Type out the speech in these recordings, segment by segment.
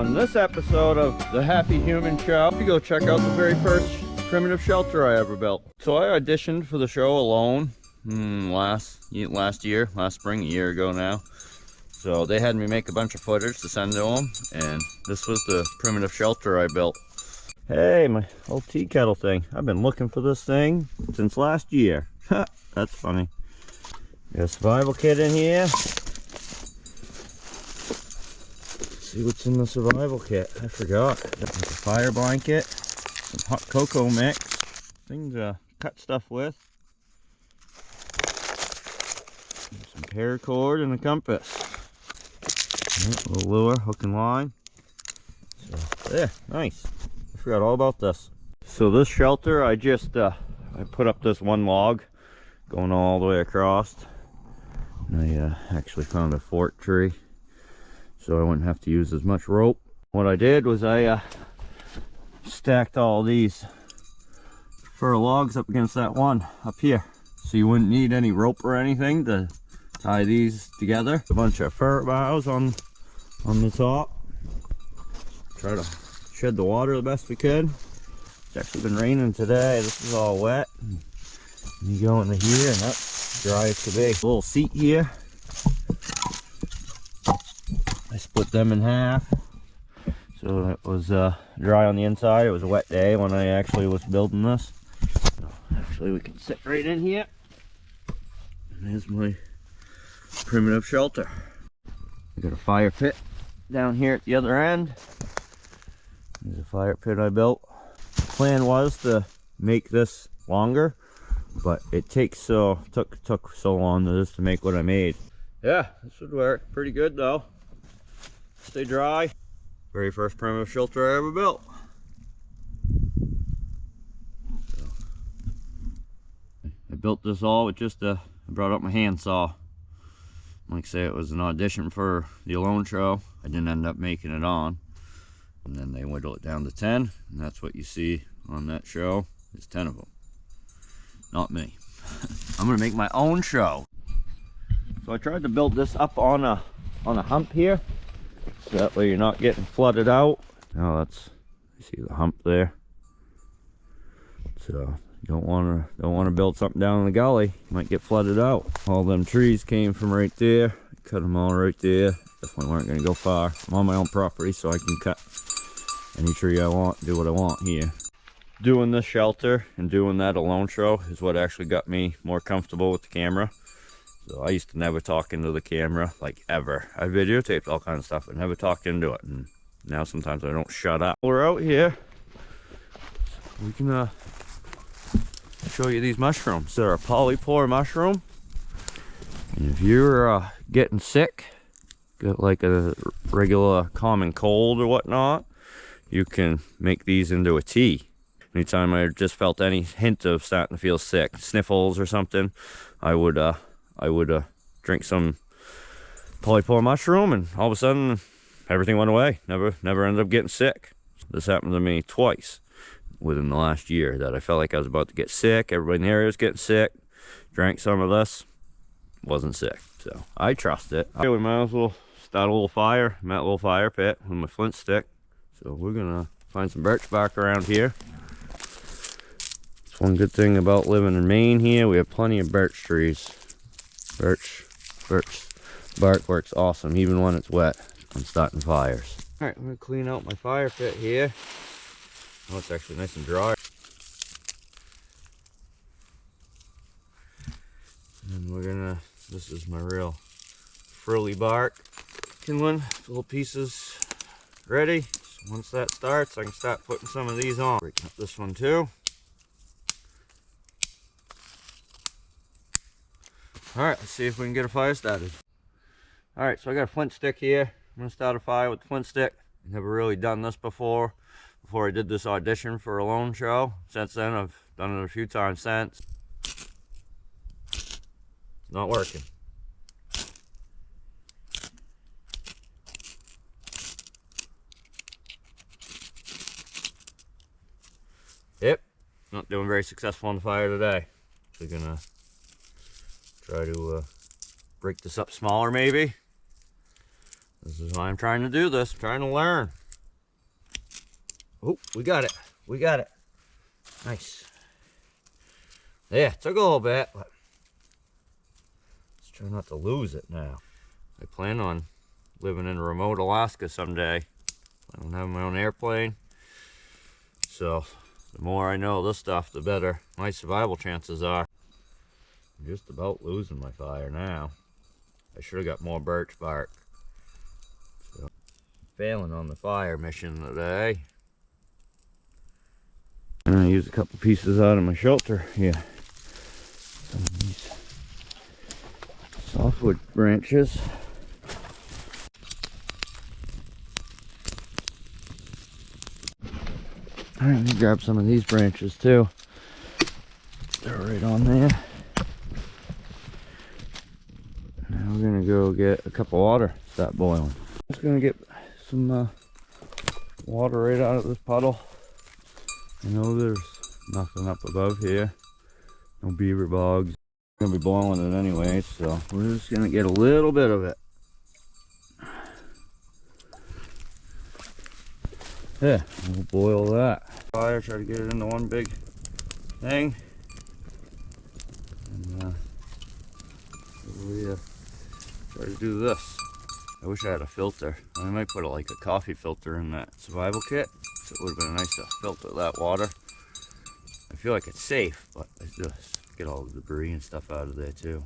On this episode of the Happy Human Show, we go check out the very first primitive shelter I ever built. So I auditioned for the show alone last spring, a year ago now. So they had me make a bunch of footage to send to them, and this was the primitive shelter I built. Hey, my old tea kettle thing. I've been looking for this thing since last year. That's funny. Got a survival kit in here. See what's in the survival kit. I forgot. There's a fire blanket, some hot cocoa mix, things to cut stuff with, some paracord and a compass. A little lure, hook and line. So there, nice. I forgot all about this. So this shelter, I put up this one log going all the way across. And I actually found a fork tree, so I wouldn't have to use as much rope. What I did was I stacked all these fir logs up against that one up here, so you wouldn't need any rope or anything to tie these together. A bunch of fir boughs on the top. Try to shed the water the best we could. It's actually been raining today. This is all wet. And you go into here and that's dry as can be. A little seat here. I split them in half, so it was dry on the inside. It was a wet day when I actually was building this. So actually, we can sit right in here. And there's my primitive shelter. I got a fire pit down here at the other end. There's a fire pit I built. The plan was to make this longer, but it took so long to make what I made. Yeah, this would work pretty good though. Stay dry. Very first primitive shelter I ever built. So, I built this all with I brought up my handsaw. Like I say, it was an audition for the Alone show. I didn't end up making it on. And then they whittled it down to 10, and that's what you see on that show, is 10 of them. Not me. I'm gonna make my own show. So I tried to build this up on a hump here, so that way you're not getting flooded out. Now you see the hump there. So you don't want to build something down in the gully. You might get flooded out. All them trees came from right there. Cut them all right there. Definitely weren't going to go far. I'm on my own property, so I can cut any tree I want, do what I want here. Doing this shelter and doing that Alone show is what actually got me more comfortable with the camera. So I used to never talk into the camera, like ever. I videotaped all kinds of stuff, but never talked into it. And now sometimes I don't shut up. We're out here. We can show you these mushrooms. They're a polypore mushroom. And if you're getting sick, got like a regular common cold or whatnot, you can make these into a tea. Anytime I just felt any hint of starting to feel sick, sniffles or something, I would drink some polypore mushroom, and all of a sudden everything went away. Never ended up getting sick. This happened to me twice within the last year, that I felt like I was about to get sick. Everybody in the area was getting sick. Drank some of this, wasn't sick. So I trust it. We might as well start a little fire. I'm at a little fire pit with my flint stick. So we're gonna find some birch bark around here. It's one good thing about living in Maine here. We have plenty of birch trees. Birch bark works awesome, even when it's wet. I'm starting fires. All right, I'm gonna clean out my fire pit here. Oh, it's actually nice and dry. And this is my real frilly bark kindling. Little pieces ready. So once that starts, I can start putting some of these on. Breaking up this one too. All right, let's see if we can get a fire started. All right, so I got a flint stick here. I'm gonna start a fire with the flint stick. Never really done this before I did this audition for a Alone show. Since then, I've done it a few times since. It's not working. Yep, not doing very successful on the fire today. So gonna try to break this up smaller maybe. This is why I'm trying to do this, I'm trying to learn. Oh, we got it. We got it. Nice. Yeah, took a little bit, but let's try not to lose it now. I plan on living in remote Alaska someday. I don't have my own airplane. So the more I know this stuff, the better my survival chances are. I'm just about losing my fire now. I should have got more birch bark. So, failing on the fire mission today. And I used a couple pieces out of my shelter here. Some of these softwood branches. Alright, let me grab some of these branches too. They're right on there. Now we're gonna go get a cup of water, start boiling. Just gonna get some water right out of this puddle. I know there's nothing up above here. No beaver bogs. I'm gonna be boiling it anyway, so we're just gonna get a little bit of it. Yeah, we'll boil that. Fire, try to get it into one big thing. And we try to do this. I wish I had a filter. I might put like a coffee filter in that survival kit. So it would have been nice to filter that water. I feel like it's safe, but it's just get all the debris and stuff out of there too.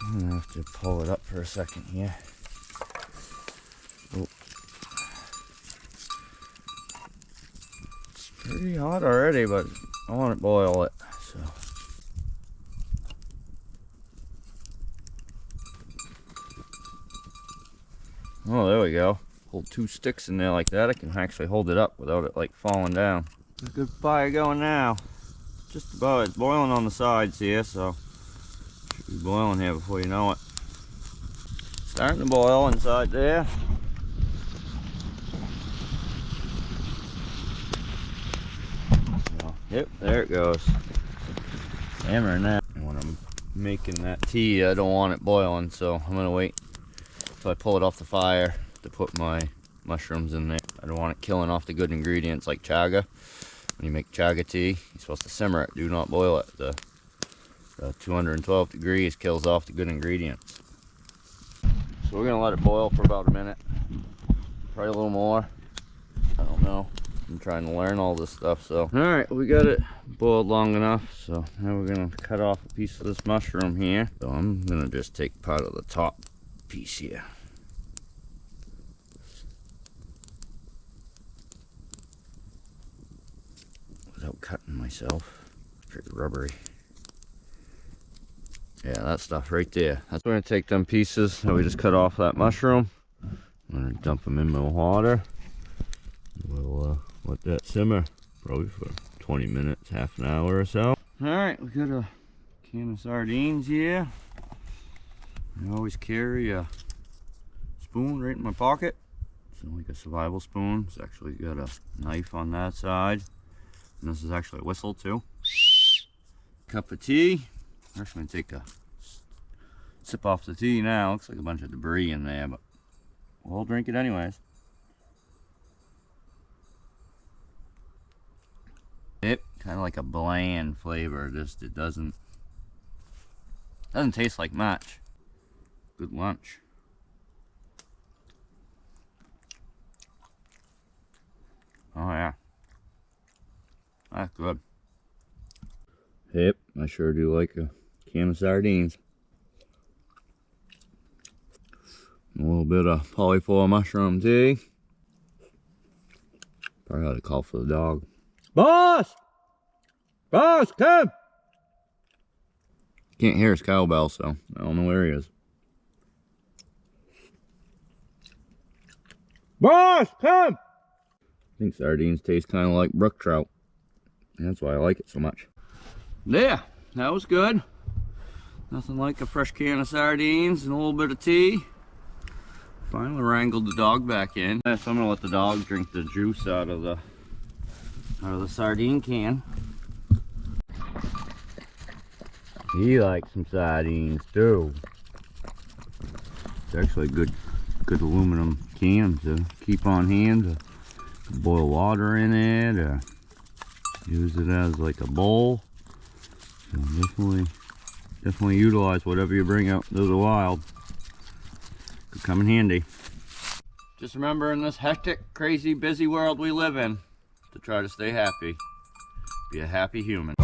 I'm gonna have to pull it up for a second here. Oh. It's pretty hot already, but I want to boil it. So. Oh, there we go. Hold 2 sticks in there like that. I can actually hold it up without it like falling down. There's a good fire going now. Just about. It's boiling on the sides here, so should be boiling here before you know it. Starting to boil inside there. So, yep, there it goes. Hammering that. When I'm making that tea, I don't want it boiling, so I'm gonna wait till I pull it off the fire to put my mushrooms in there. I don't want it killing off the good ingredients like chaga. When you make chaga tea, you're supposed to simmer it, do not boil it. The 212 degrees kills off the good ingredients. So we're gonna let it boil for about a minute, probably a little more. I don't know. I'm trying to learn all this stuff, so. All right, we got it boiled long enough, so now we're gonna cut off a piece of this mushroom here. So I'm gonna just take part of the top piece here. Without cutting myself. Pretty rubbery. Yeah, that stuff right there. That's going to take them pieces that we just cut off that mushroom. I'm going to dump them in my water. We'll let that simmer probably for 20 minutes, half an hour or so. Alright, we got a can of sardines here. I always carry a spoon right in my pocket. It's like a survival spoon. It's actually got a knife on that side. And this is actually a whistle too. Cup of tea. I'm actually going to take a sip off the tea now. Looks like a bunch of debris in there, but we'll drink it anyways. It kind of like a bland flavor. Just it doesn't taste like much. Good lunch. Oh yeah, that's good. Yep, I sure do like a can of sardines. A little bit of polyfoil mushroom tea. Probably ought to call for the dog. Boss! Boss, come! Can't hear his cowbell, so I don't know where he is. Boss, come! I think sardines taste kind of like brook trout. That's why I like it so much. Yeah, that was good. Nothing like a fresh can of sardines and a little bit of tea. Finally wrangled the dog back in. So I'm gonna let the dog drink the juice out of the sardine can. He likes some sardines too. It's actually good good aluminum can to keep on hand, to boil water in it, use it as like a bowl. So definitely utilize whatever you bring out into the wild. Could come in handy. Just remember, in this hectic, crazy, busy world we live in, to try to stay happy. Be a happy human.